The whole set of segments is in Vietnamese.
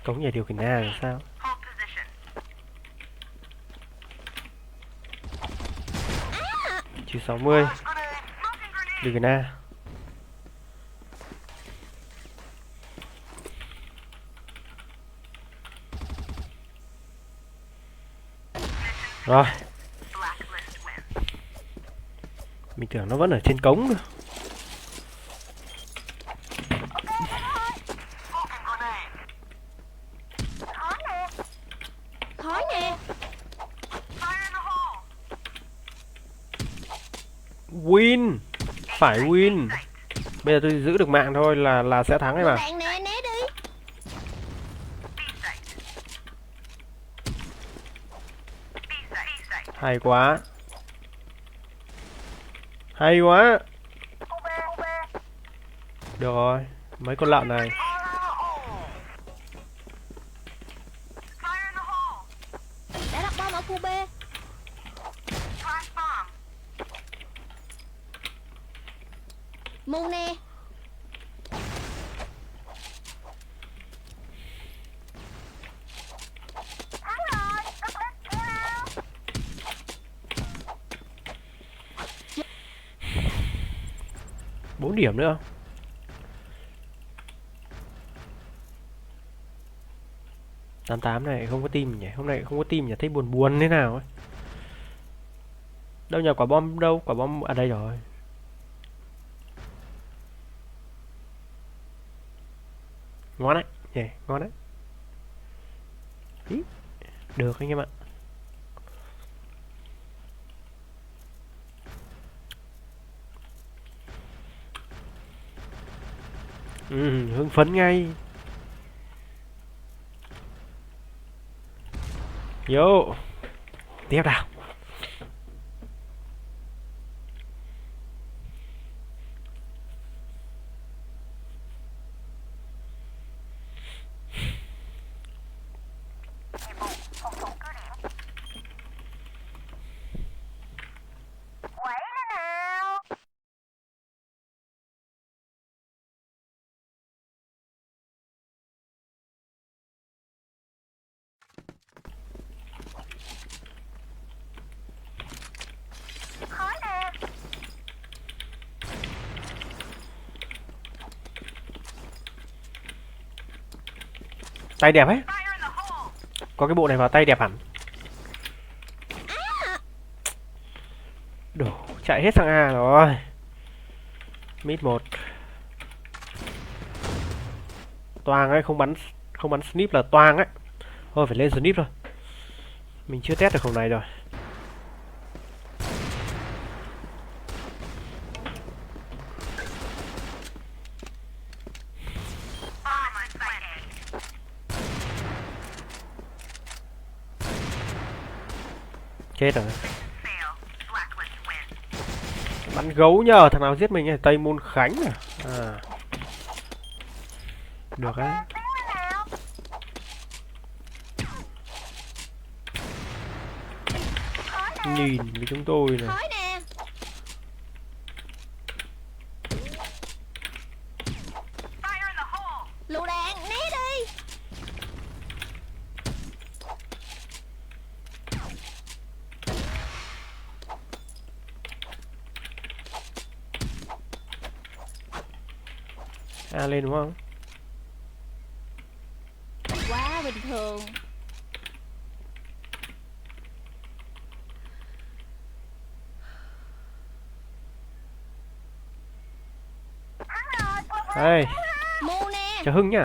Cống nhà điều khiển A là sao? Chỉ 60. Điều khiển A. Rồi. Mình tưởng nó vẫn ở trên cống cơ. Khói nè. Win. Phải win. Bây giờ tôi giữ được mạng thôi là sẽ thắng ấy mà. Bạn nè, né đi. Hay quá. Hay quá. Được rồi. Mấy con lợn này. Đã đặt bom ở khu B. Mù nè. Bốn điểm nữa. Tám này không có tim nhỉ? Hôm nay không có tim nhỉ? Thấy buồn buồn thế nào ấy. Đâu nhờ quả bom đâu? Quả bom ở đây rồi. Ngon đấy. Nhỉ, ngon đấy. Ý. Được anh em ạ. Hưng phấn ngay. Vô. Tiếp nào. Tay đẹp ấy. Có cái bộ này vào tay đẹp hẳn. Đổ chạy hết sang A rồi. Mid 1. Toang ấy, không bắn snip là toang ấy. Thôi phải lên snip rồi. Mình chưa test được khẩu này rồi. Chết rồi. Bắn gấu nhờ, thằng nào giết mình này, Tây Môn Khánh à. Được đấy. Nhìn với chúng tôi này. Khói nè. Lựu đạn, né đi. A lên đúng không? Quá bình thường. Đây. Mù nè. Chào Hưng nhá.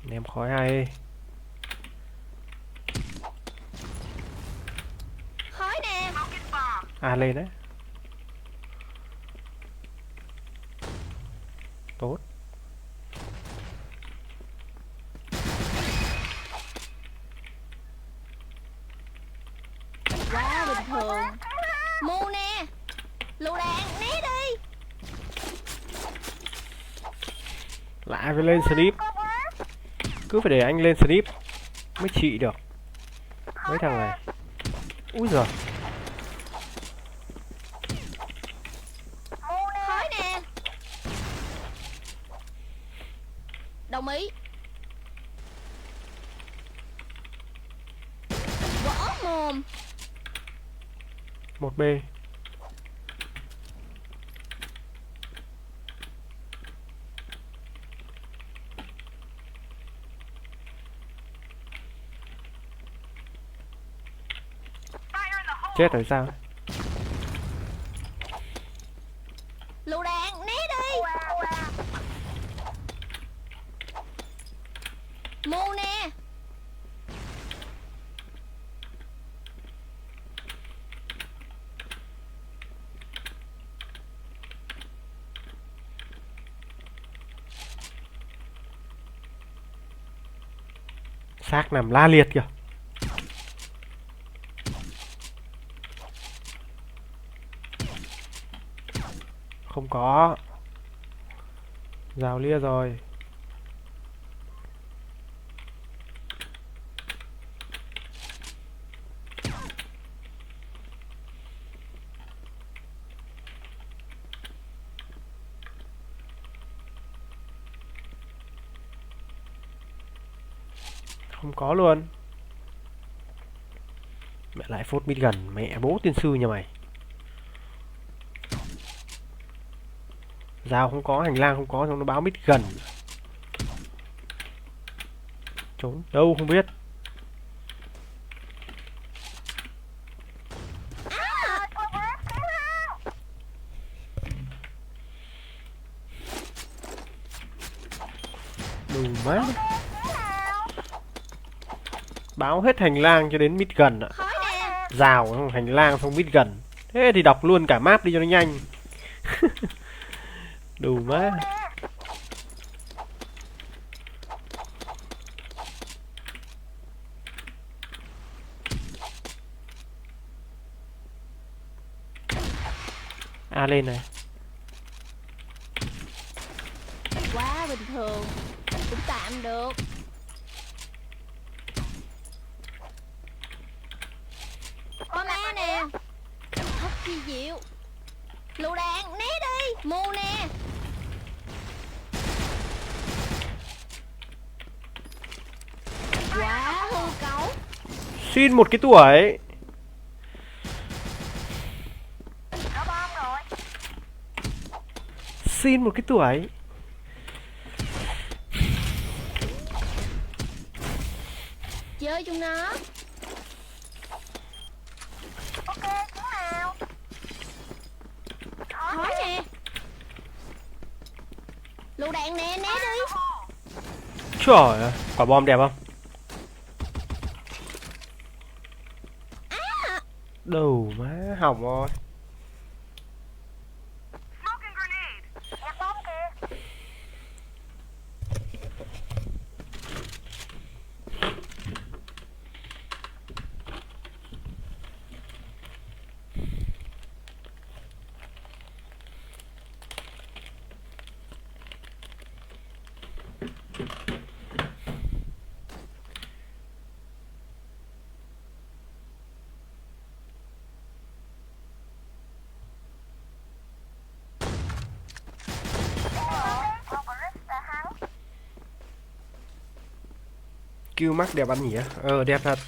Ném khói hay. Khói nè. A lên đấy. Tốt. Quá bình thường. Mù nè. Lựu đạn, né đi. Lại phải lên snip. Cứ phải để anh lên snip. mới trị được mấy thằng này. Úi giời. Khói nè. Đồng ý. Võ mồm. 1B. Chết rồi sao? Lựu đạn, né đi. Mù nè. Xác nằm la liệt kìa. Không có. Rào lia rồi. Không có luôn. Mẹ lại phốt mít gần. Mẹ bố tiên sư nhà mày. Rào không có, hành lang không có, xong nó báo mít gần. Trốn đâu không biết. Đủ má. Báo hết hành lang cho đến mít gần ạ. Khói nè. Rào hành lang xong mít gần. Thế thì đọc luôn cả map đi cho nó nhanh. Đủ má. A lên này. Quá bình thường. Cũng tạm được. Có ma nè. Thật kỳ diệu. Lựu đạn, né đi. Mù nè. Quá hư cấu. Xin một cái tuổi. Xin một cái tuổi. Chơi chung nó. Khói nè. Lựu đạn nè, né đi. Trời ơi, quả bom đẹp không? Đầu má hỏng rồi. Kêu mắt đẹp ăn nhỉ? Đẹp thật.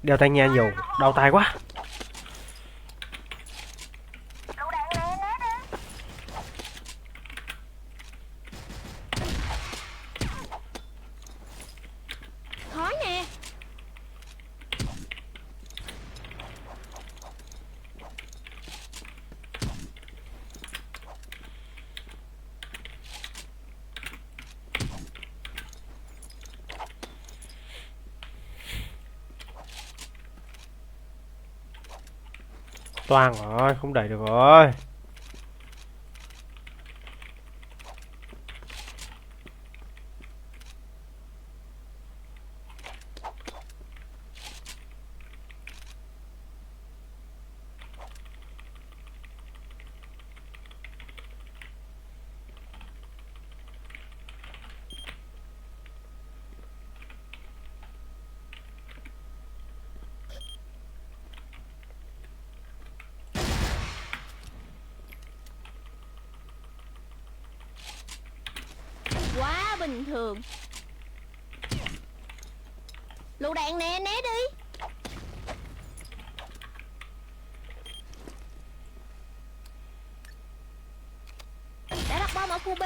Đeo tai nghe nhiều, đau tai quá. Khói nè. Toang rồi, không đẩy được rồi. bình thường. Lựu đạn nè, né đi. Đã đặt bom ở khu B.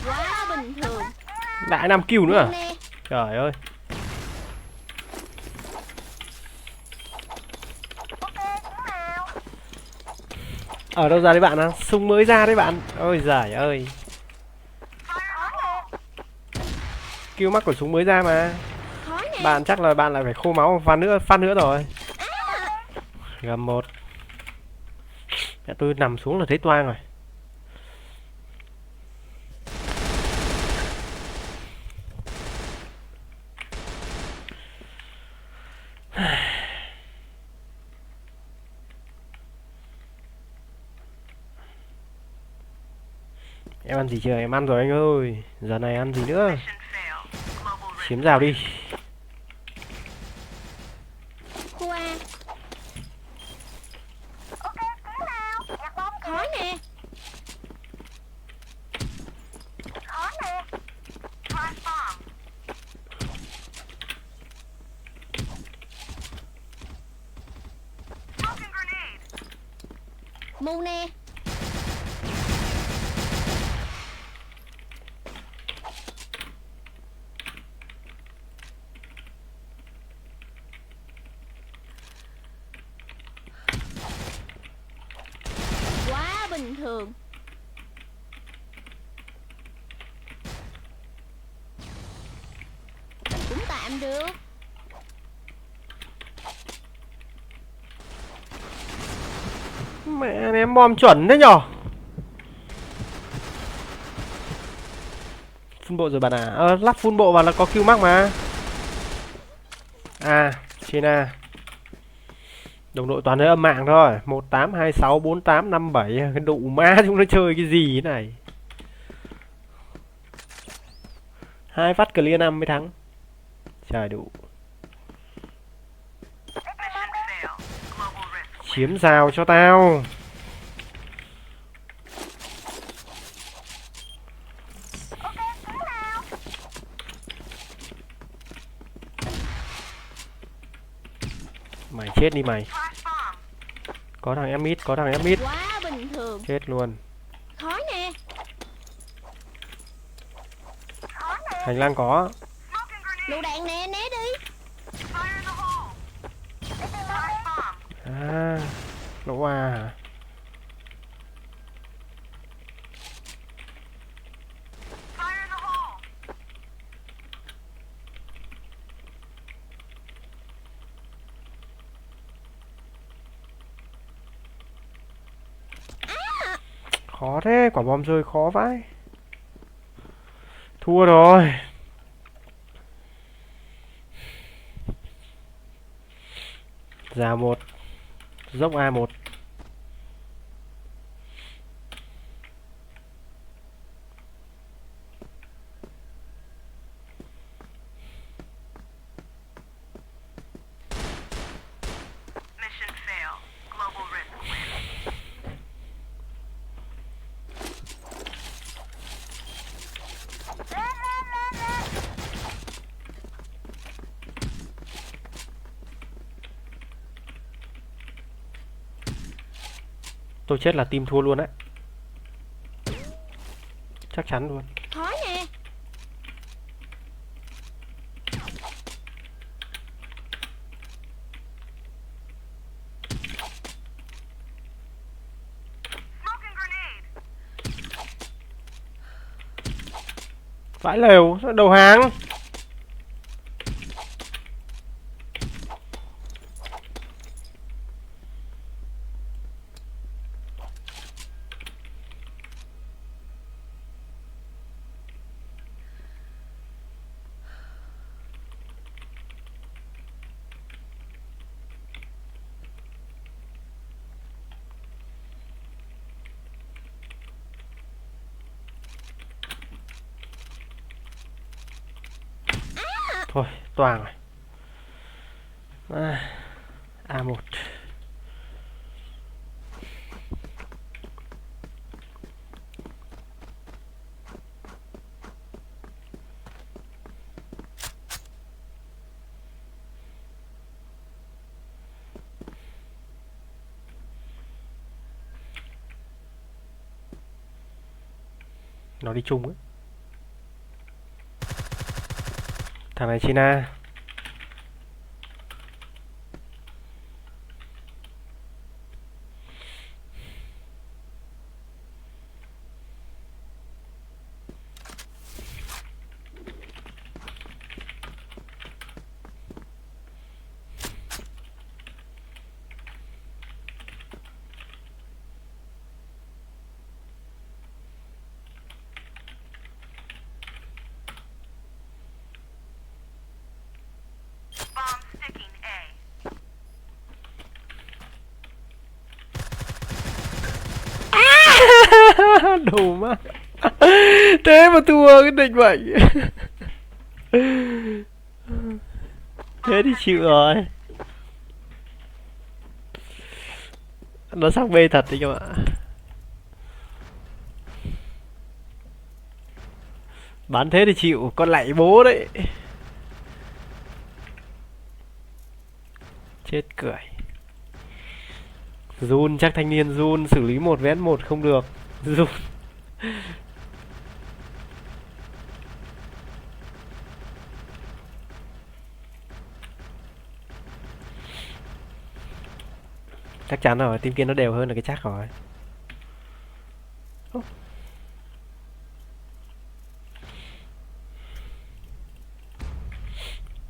Quá bình thường. Lại 5 kill nữa à? Nè. Trời ơi. Ở đâu ra đấy bạn à? Súng mới ra đấy bạn. Ôi giời ơi. Kill mắc của súng mới ra mà. Khó nè. Bạn chắc là bạn lại phải khô máu phát nữa rồi. Gầm một. Mẹ tôi nằm xuống là thấy toang rồi. Em ăn gì chưa? Em ăn rồi anh ơi. Giờ này ăn gì nữa? Chiếm rào đi. Khu A. Khó nè. Mù nè. Quá bình thường. Cũng tạm được. Mẹ em bom chuẩn thế nhở? Phun bộ rồi bạn à? Lắp phun bộ vào là có kill mắc mà. À, trên A. Đồng đội toàn là âm mạng thôi. 18264857. Cái đủ má chúng nó chơi cái gì thế này? 2 phát clear 5 mới thắng. Trời đủ. Chiếm rào cho tao. Mày chết đi mày. Có thằng em mít, có thằng em mít. Quá bình thường. Chết luôn. Khó nè. Hành lang có. Lựu đạn nè, né đi. À, lỗ à. Khó thế, quả bom rơi khó vãi. Thua rồi. Rào 1. Dốc A1. Tôi chết là team thua luôn á. Chắc chắn luôn. Khó nè. Vãi lều, sao đầu hàng. Thôi, toàn rồi. À. A1. Nó đi chung ấy. Thằng này China. Đồ má. Thế mà thua cái định vậy. Thế thì chịu rồi. Nó sang B thật đấy các bạn. Bán thế thì chịu, con lạy bố đấy. Chết cười. Run, chắc thanh niên run, xử lý 1v1 không được. Run. Chắc chắn rồi, team kia nó đều hơn là cái chắc rồi.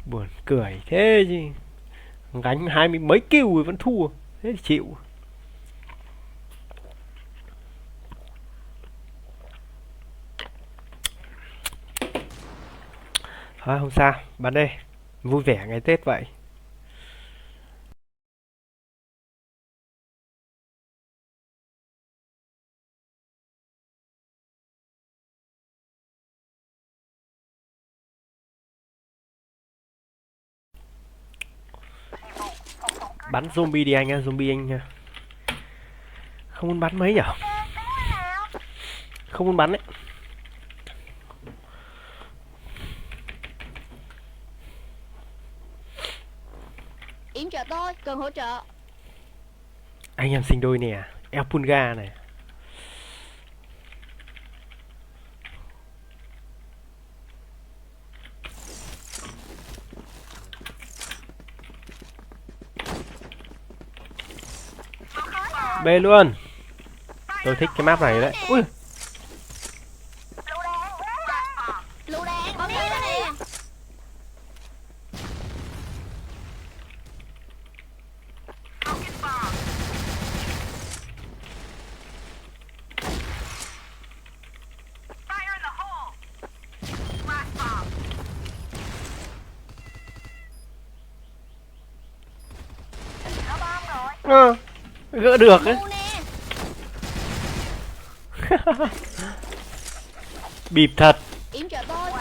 Buồn cười thế chứ. Gánh 20 mấy kill rồi vẫn thua. Thế thì chịu. Thôi không sao, bắn đây. Vui vẻ ngày Tết vậy. Bắn zombie đi anh nha, zombie anh nha. Không muốn bắn mấy nhở? Không muốn bắn đấy. Yểm trợ tôi, cần hỗ trợ. Anh em sinh đôi nè, Elpunga này. B luôn. Tôi thích cái map này đấy. Ui. Lựu đạn, bắn đi nè. Gỡ được ấy. Bịp thật. Yểm trợ tôi.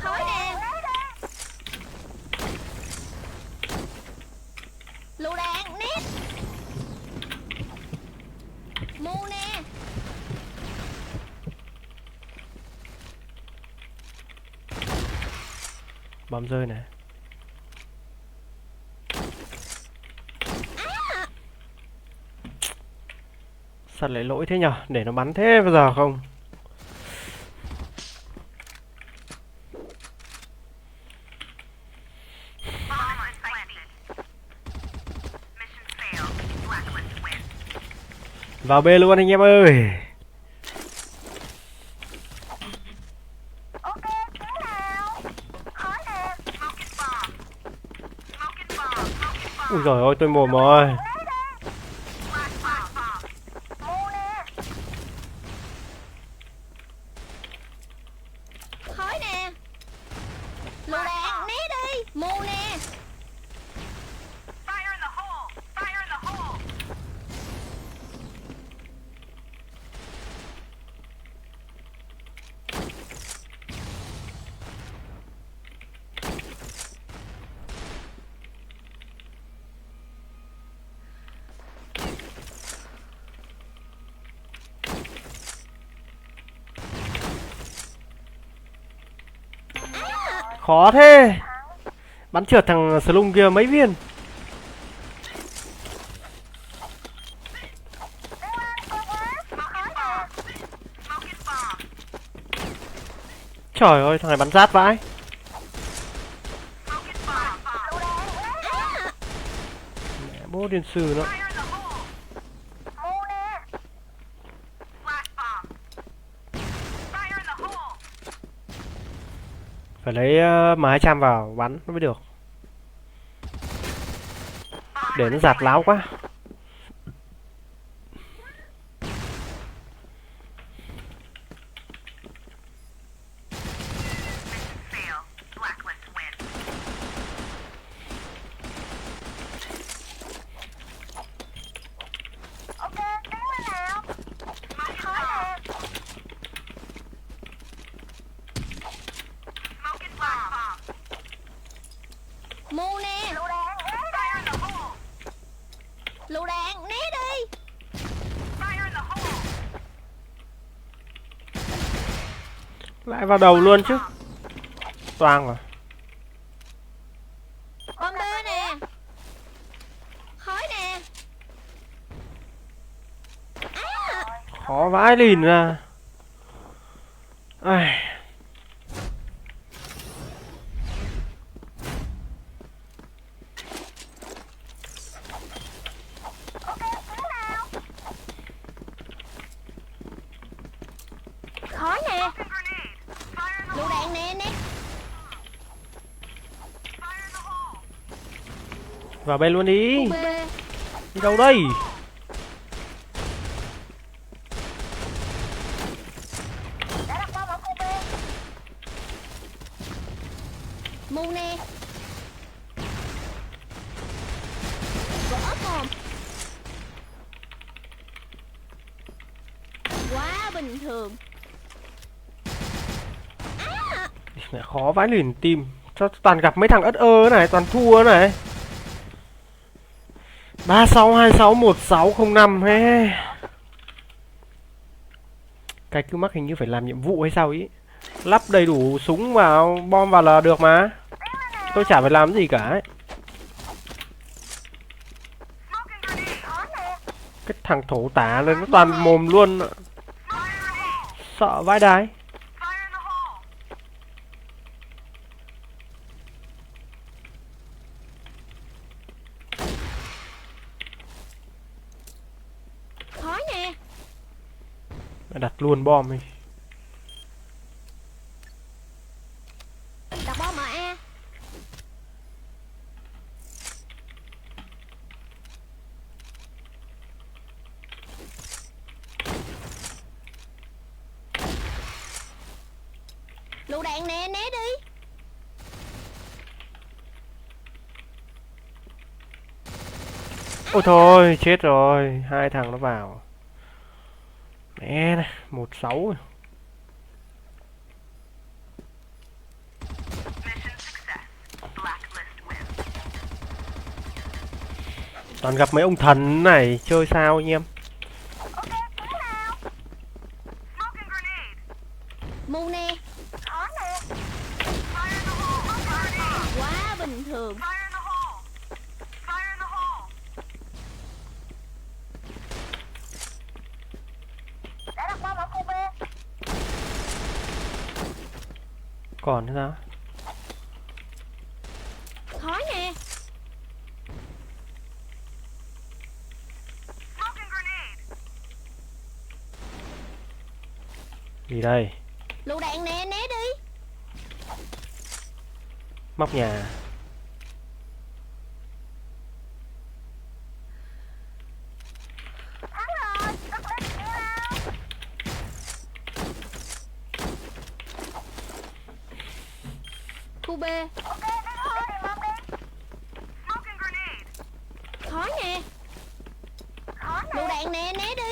Khói nè. Lựu đạn, nít. Mu nè. Bom rơi này. Sao lại lỗi thế nhở? Để nó bắn thế bây giờ không? Vào B luôn anh em ơi. Ui giời ơi, tôi mồm rồi. Khói nè. Lựu đạn, né đi. Mu nè. Khó thế. Bắn trượt thằng Slung kia mấy viên. Trời ơi, thằng này bắn rát vãi. Mẹ bố điên sư nó. Phải lấy M200 vào bắn nó mới được. Để nó giạt láo quá. Mu nè. Lựu đạn né đi. Lại vào đầu luôn chứ. Toang rồi. Con bê nè. Khói nè. Khó vãi lìn ra. Ai. Khói nè. Lựu đạn nè nè. Vào bên luôn đi. Bê. Đi đâu đây? Mu nè. Vỡ mồm. Quá bình thường. Mẹ khó vãi lìn tim. Sao toàn gặp mấy thằng ất ơ này, toàn thua này. 36261605 he. Cái cứ mắc hình như phải làm nhiệm vụ hay sao ý. Lắp đầy đủ súng vào, bom vào là được mà. Tôi chả phải làm gì cả ấy. Cái thằng thổ tả lên nó toàn mồm luôn. Sợ vãi đái. Khói nè. Đặt luôn bom đi. Đặt bom mà. Lựu đạn nè, né đi. Ôi thôi, chết rồi. Hai thằng nó vào. Mẹ này, 16. Toàn gặp mấy ông thần này, chơi sao anh em? Mu nè. Quá bình thường. Còn thế sao? Khói nè. Gì đây? Lựu đạn nè, né đi. Móc nhà. Khu B. Khói nè. Lựu đạn nè, né đi.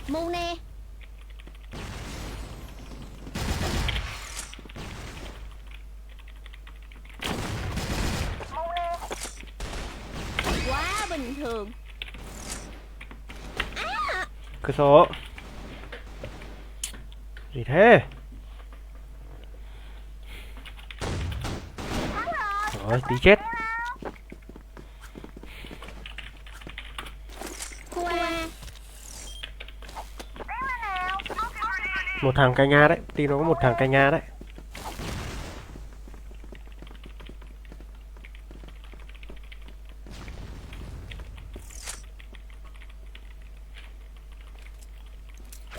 Mu nè. bình thường. Cửa sổ. Gì thế? Rồi, tí chết. Qua. Một thằng canh Nga đấy, team nó có một thằng canh Nga đấy.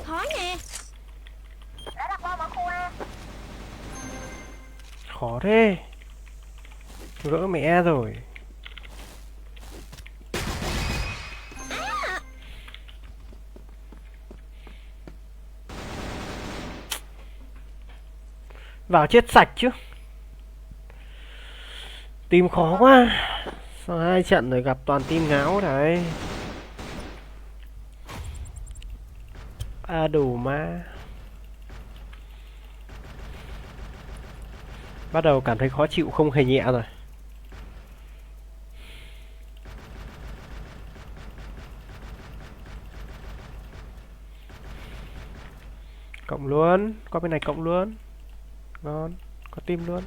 Khó nè. Khó thế. Gỡ mẹ rồi. Vào chết sạch chứ. Team khó quá. Sau 2 trận rồi gặp toàn team ngáo đấy. À đủ mà. Bắt đầu cảm thấy khó chịu không hề nhẹ rồi. Cộng luôn. Có bên này cộng luôn. Ngon. Có team luôn.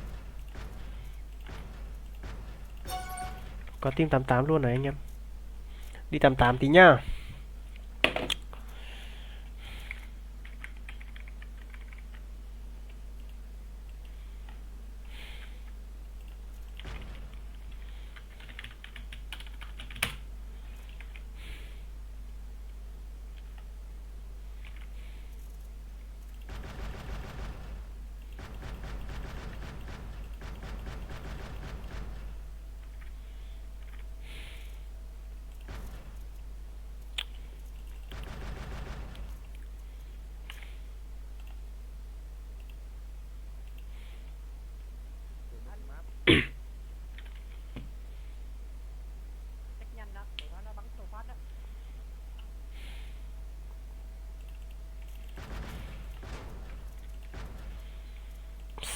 Có team 88 luôn này anh em. Đi 88 tí nhá.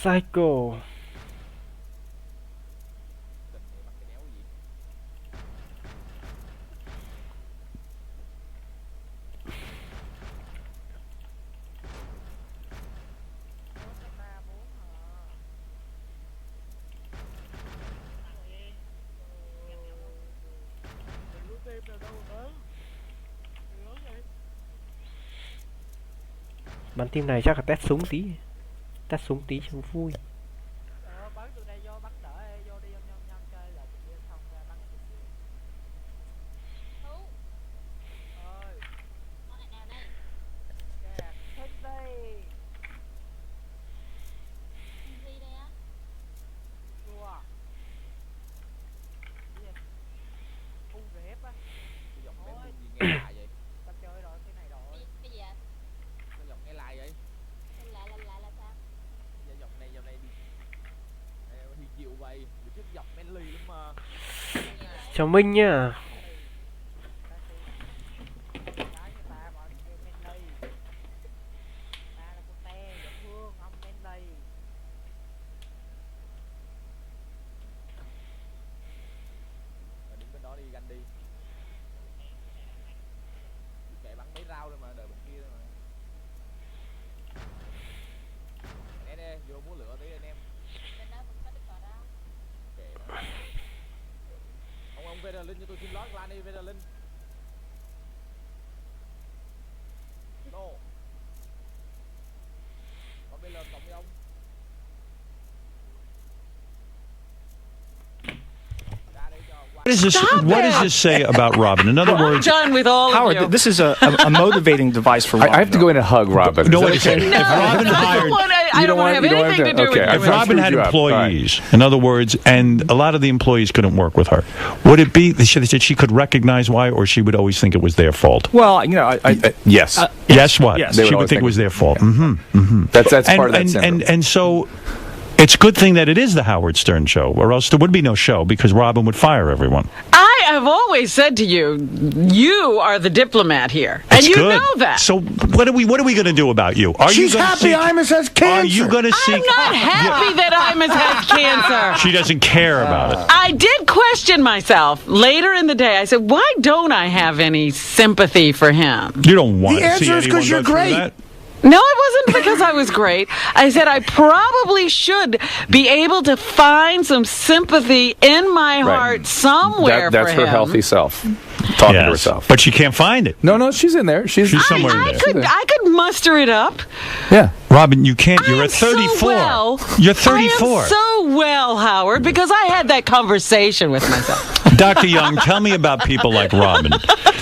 Cycle. Bắn team này chắc là test súng tí. Test súng tí cho vui. Chào Minh nhá. Linh cho tôi xin lót lan đi về Linh. Lô. Còn bây giờ cộng với ông. What does this say about Robin? In other words, done with all Howard, of you. this is a motivating device for Robin. I have to go in and hug Robin. no, Is that wait a second. okay? If Robin hired, I don't want to have anything to do with if you. Robin had screwed you up. employees, in other words, and a lot of the employees couldn't work with her, would it be they said she could recognize why, or she would always think it was their fault? Well, you know, Yes. Yes, what? Yes. They would She would always think it was their fault. That's part of that syndrome. And so it's a good thing that it is the Howard Stern show, or else there would be no show because Robin would fire everyone. I have always said to you, you are the diplomat here, and It's you good. know that. So what are we going to do about you? Are She's you gonna happy Imus has cancer. Are you going to seek? I'm not happy that Imus has cancer. She doesn't care about it. I did question myself later in the day. I said, why don't I have any sympathy for him? You don't want The to see answer is anyone 'cause you're go through great. that? No, it wasn't because I was great. I said I probably should be able to find some sympathy in my heart somewhere That's for her him. healthy self talking to herself. But she can't find it. No, she's in there. She's somewhere in there. I could muster it up. Yeah. Robin, you can't. You're I'm at 34. So well. You're 34. I am so well, Howard, because I had that conversation with myself. Dr. Young, tell me about people like Robin.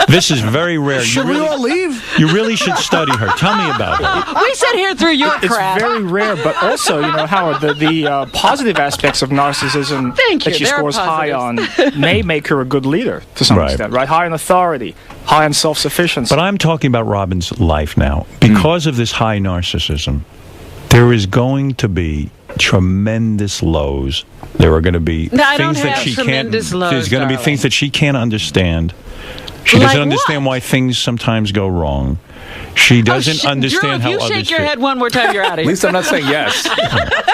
This is very rare. Should we all leave? You really should study her. Tell me about her. We sit here through your It's crap. very rare, but also, Howard, the positive aspects of narcissism Thank that you, she there are scores high on positives. may make her a good leader to some Right. extent, right? High on authority, high on self-sufficiency. But I'm talking about Robin's life now. Because of this high narcissism, there is going to be tremendous lows. There are going to be No, I don't things that have she can't. tremendous lows, There's going to be darling. things that she can't understand. She Like doesn't understand what? why things sometimes go wrong. She doesn't understand Drew, how if you others shake your feel. head one more time, you're out of At here. least I'm not saying yes.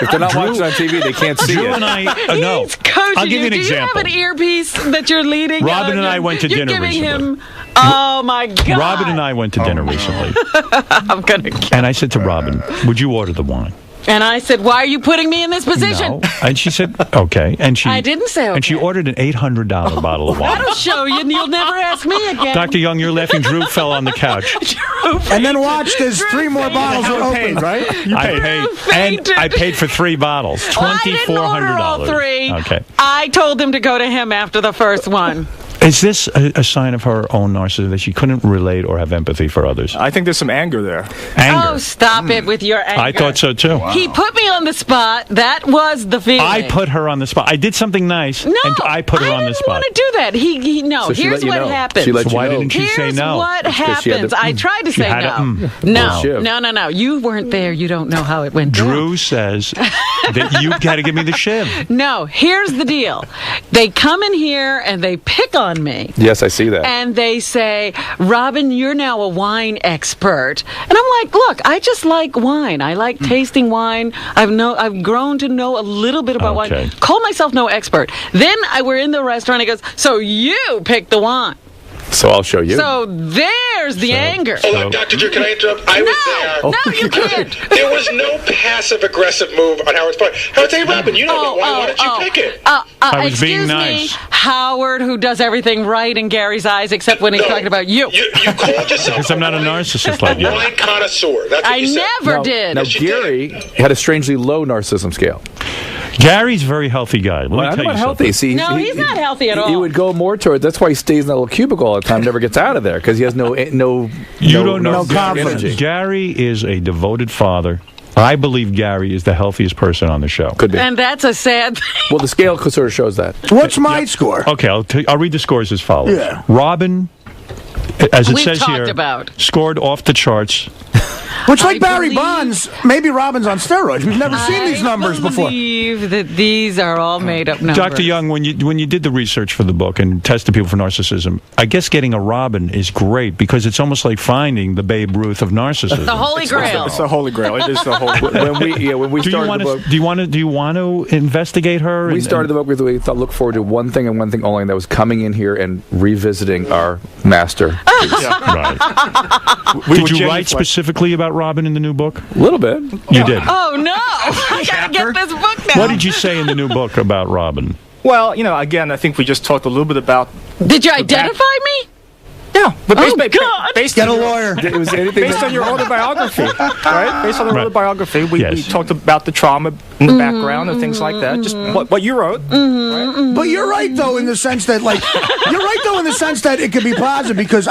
If they're not watching on TV, they can't see Drew it. and I, no. He's coaching I'll give you an Do example. you have an earpiece that you're leading? Robin and I You're- went to you're dinner giving recently. him. Oh my God! Robin and I went to dinner recently, I'm gonna. and I said to Robin, "Would you order the wine?" And I said, "Why are you putting me in this position?" No. And she said, "Okay." And she I didn't say And she okay. ordered an $800 bottle of wine. That'll show you, and you'll never ask me again. Dr. Young, you're laughing. Drew fell on the couch. And then watch, there's Drew 3 more paid. bottles are Howard paid, open. right? I paid, and I paid for 3 bottles, Well, I didn't order all $2,400. 3. Okay. I told them to go to him after the first one. Is this a sign of her own narcissism that she couldn't relate or have empathy for others? I think there's some anger there. Anger. Oh, stop it with your anger. I thought so too. He put me on the spot. That was the feeling. I put her on the spot. I did something nice, No, and I put her on the didn't spot. want to do that. He no. So she Here's let you what know. happens. She let So you why know. didn't she say Here's no? what 'cause she had happens. to- I tried to She say had to, no. Shiv. No. You weren't there. You don't know how it went down. Drew says that you got to give me the shiv. No, here's the deal. They come in here and they pick on me. Yes, I see that. And they say, Robin, you're now a wine expert. And I'm like, look, I just like wine. I like tasting wine. I've grown to know a little bit about Okay. wine. Call myself no expert. Then we're in the restaurant. He goes, so you pick the wine. So I'll show you. So there's the anger. Hold on, Dr. Drew, can I interrupt? I was there. No, you can't. There was no passive-aggressive move on Howard's part. Howard, say, Robin, you know that wine. Why don't you pick it? I was being excuse nice. me, Howard, who does everything right in Gary's eyes, except when he's No, talking about you. You called yourself Because I'm not a narcissist like you. wine connoisseur. That's what I you said. never did. Now, Yes, you Gary had a strangely low narcissism scale. Gary's a very healthy guy. Let me Well, tell I'm you not healthy. something. See, No, he's not healthy at all. He would go more towards. That's why he stays in that little cubicle all the time, never gets out of there, because he has no You don't know narcissistic Gary. energy. Gary is a devoted father. I believe Gary is the healthiest person on the show. Could be. And that's a sad thing. Well, the scale sort of shows that. What's my score? Okay, I'll read the scores as follows. Yeah. Robin, as it We've says talked here, about. scored off the charts. Which, like I Barry believe- Bonds, maybe Robin's on steroids. We've never seen these numbers before. I believe that these are all made up numbers. Dr. Young, when you did the research for the book and tested people for narcissism, I guess getting a Robin is great because it's almost like finding the Babe Ruth of narcissism. The Holy Grail. It's the Holy Grail. It is the Holy Grail. when we do you started want the book, to do you want to investigate her? we started the book with we thought look forward to one thing and one thing only, and that was coming in here and revisiting our master. Right. Did you write specifically about Robin in the new book? A little bit. You did. Oh, no. I got to get this book now. What did you say in the new book about Robin? Well, again, I think we just talked a little bit about. Did you identify me? Yeah, but God. based Get a on your- lawyer. It was anything Based on your autobiography, right? Based on the Right. autobiography, we Yes. talked about the trauma in the background and things like that. Just what you wrote. But you're right, though, in the sense that, it could be positive because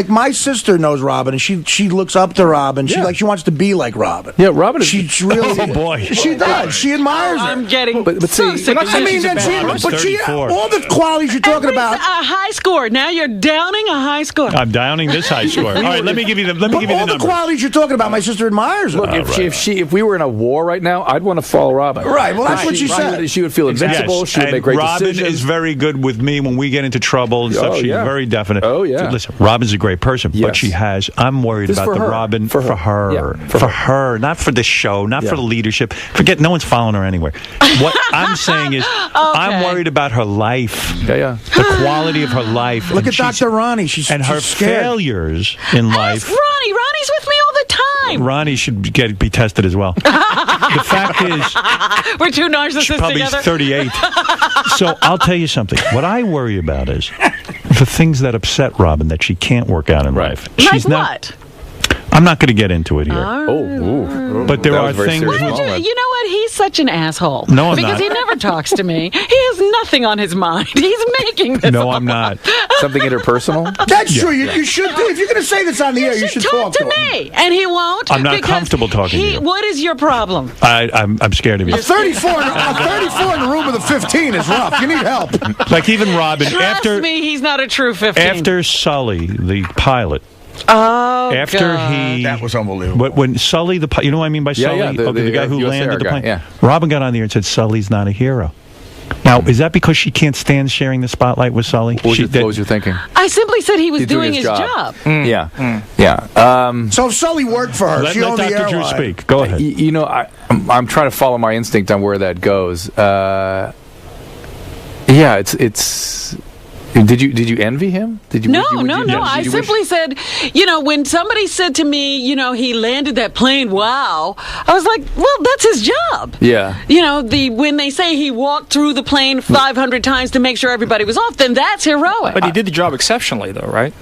my sister knows Robin and she looks up to Robin. She wants to be like Robin. Yeah, Robin is. She really. Oh, boy. She does. She admires her. I'm getting But so see, sick of I mean, this. then she, 34. all the qualities you're talking about. A high score. Now you're downing a high score. I'm downing this high score. All right, let me give you the But all the numbers. qualities you're talking about, my sister admires her. Look, if we were in a war right now, I'd want to follow tell Robin. Right, well, that's what she said. She would feel invincible. Yes, She would and make great Robin decisions. is very good with me when we get into trouble and stuff. Oh, She's yeah. very definite. Oh, yeah. Listen, Robin's a great person, but Yes. I'm worried This is about for the her. Robin For her. her. Yeah, for her, not for the show, not Yeah. for the leadership. Forget, no one's following her anywhere. What I'm saying is, I'm worried about her life. Yeah. The quality of her life. Look and at she's- Dr. Ronnie. She's and her scared. failures in life. Ask Ronnie. Ronnie's with me all the time. Ronnie should be tested as well. The fact is, We're two narcissists probably together. 38. So I'll tell you something. What I worry about is the things that upset Robin that she can't work out in life. Like what? I'm not going to get into it here. But there That are was a very things. serious Why don't moment. you know what? He's such an asshole. No, I'm because not. he never talks to me. He has nothing on his mind. He's making this. No, up. I'm not. Something interpersonal? That's true. You should. If you're going to say this on the air, you should talk to him. me, and he won't. I'm not because comfortable talking to you. What is your problem? I'm scared of you. A 34 in the room with a 15 is rough. You need help. Like even Robin, Trust me, he's not a true 15. after Sully, the pilot, after God. he That was unbelievable. when Sully you know what I mean by Yeah, Sully? yeah, the guy who USAR landed the guy, plane. yeah. Robin got on there and said Sully's not a hero. Now, is that because she can't stand sharing the spotlight with Sully? What was your thinking? I simply said he was He's doing doing his his job. job. Yeah. So if Sully worked for her, Let, she let owned the Dr. Drew airline. speak. Go ahead. You know, I'm trying to follow my instinct on where that goes. Yeah, it's. Did you envy him? Did you? No. Did you I wish- simply said, when somebody said to me, he landed that plane, wow, I was like, well, that's his job. Yeah. When they say he walked through the plane 500 times to make sure everybody was off, then that's heroic. But he did the job exceptionally, though, right?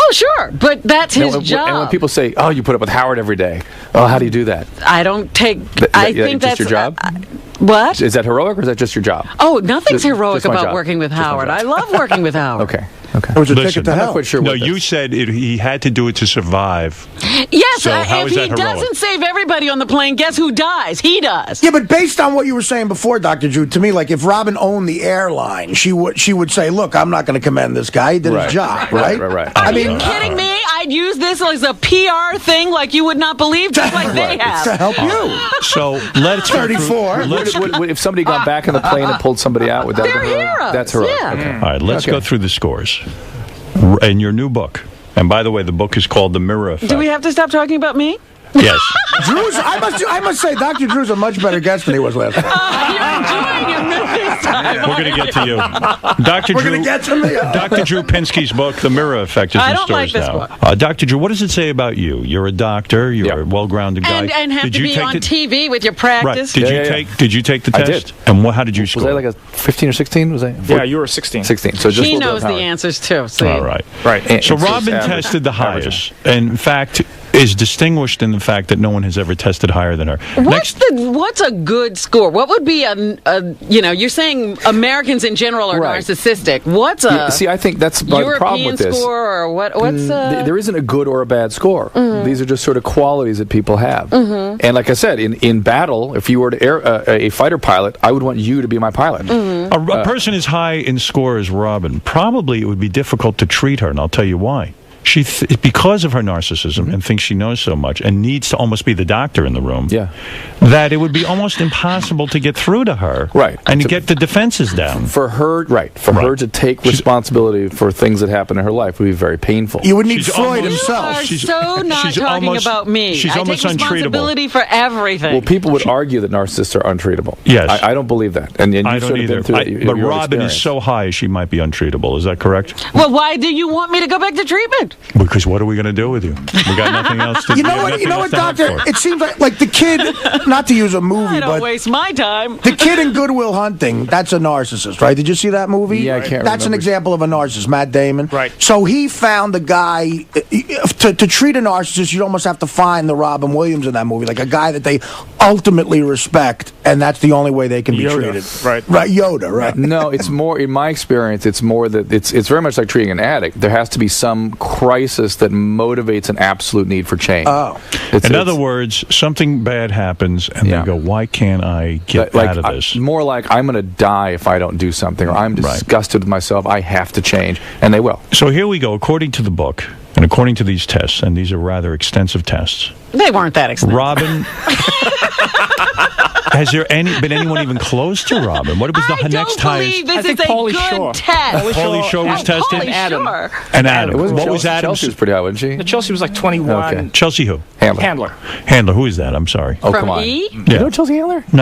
Oh, sure, but that's his job. And when people say, "Oh, you put up with Howard every day," oh, how do you do that? I don't take. I think just that's your job. What? Is that heroic or is that just your job? Oh, nothing's Just heroic my about job. working with Just my Howard. job. I love working with Howard. Okay. It was a Listen, ticket to I'm not hell. quite sure. No, what you that's- said he had to do it to survive. Yes, So how if is that he heroic? doesn't save everybody on the plane, guess who dies? He does. Yeah, but based on what you were saying before, Dr. Drew, to me, like if Robin owned the airline, she would say, "Look, I'm not going to commend this guy. He did Right. his job, Right, right? right. Are I you mean, kidding me? I'd use this as a PR thing like you would not believe, just like they it's to have. help you. So let's go through- 34. Would- if somebody got back in the plane and pulled somebody out, would that They're be heroic? heroes, That's heroic. yeah. Okay. All right, let's Okay. go through the scores. In your new book. And by the way, the book is called The Mirror Effect. Do we have to stop talking about me? Yes. Drew's. I must say, Dr. Drew's a much better guest than he was last time. You're enjoying him this time. We're going to get to you. Dr. We're Drew, going to get to me. Dr. Drew Pinsky's book, The Mirror Effect, is I in don't like stores this now. book. Dr. Drew, what does it say about you? You're a doctor. You're a well-grounded guy. And have Did to you be take on the- TV with your Right. practice. Did you take the I test? did. And how did you score? Was I like a 15 or 16? Was I? Yeah, you were 16. 16. So just He a little knows bit the of Howard. answers too. See? All right. Right. And- So and Robin average- tested the average. highest. And in fact, is distinguished in the fact that no one has ever tested higher than her. What's a good score? What would be you're saying Americans in general are Right. narcissistic. What's a Yeah, see, I think that's the European problem with this. score or what's There isn't a good or a bad score. These are just sort of qualities that people have. And like I said, in battle, if you were a fighter pilot, I would want you to be my pilot. A person as high in score as Robin, probably it would be difficult to treat her, and I'll tell you why. She, because of her narcissism and thinks she knows so much and needs to almost be the doctor in the room, that it would be almost impossible to get through to her and to get the defenses down. For her, her to take responsibility for things that happen in her life would be very painful. You would need Freud himself. You are so not talking about me. She's I almost take responsibility for everything. Well, people would argue that narcissists are untreatable. Yes. I don't believe that. And I you've don't sort of either. been through that. But your Robin is experience. so high, she might be untreatable. Is that correct? Well, why do you want me to go back to treatment? Because what are we going to do with you? We got nothing else to do. You know what, Doctor? It seems like the kid, not to use a movie, I don't but waste my time. the kid in Good Will Hunting, that's a narcissist, right? Did you see that movie? Yeah, I can't That's an remember. example of a narcissist, Matt Damon. Right. So he found a guy, to treat a narcissist, you'd almost have to find the Robin Williams in that movie, like a guy that they ultimately respect, and that's the only way they can be Yoda, treated. right. Right, Yoda, right. No, it's more, in my experience, it's more that it's very much like treating an addict. There has to be some crisis that motivates an absolute need for change. Oh. In other words, something bad happens, and they go, "Why can't I get out of this?" More like, I'm going to die if I don't do something, or I'm disgusted with myself, I have to change, and they will. So here we go. According to the book, and according to these tests, and these are rather extensive tests, They weren't that expensive. Robin. Has there been anyone even close to Robin? What was the next highest? This I think is a Pauly good Shore. test. Pauly Shore was tested? Pauly Adam. Shore. And Adam. It wasn't What was Chelsea. Adam's? Chelsea was pretty high, wasn't she? The Chelsea was like 21. Okay. Chelsea who? Handler. Handler. Handler. Who is that? I'm sorry. Oh, From come on. E? You know Chelsea Handler? No.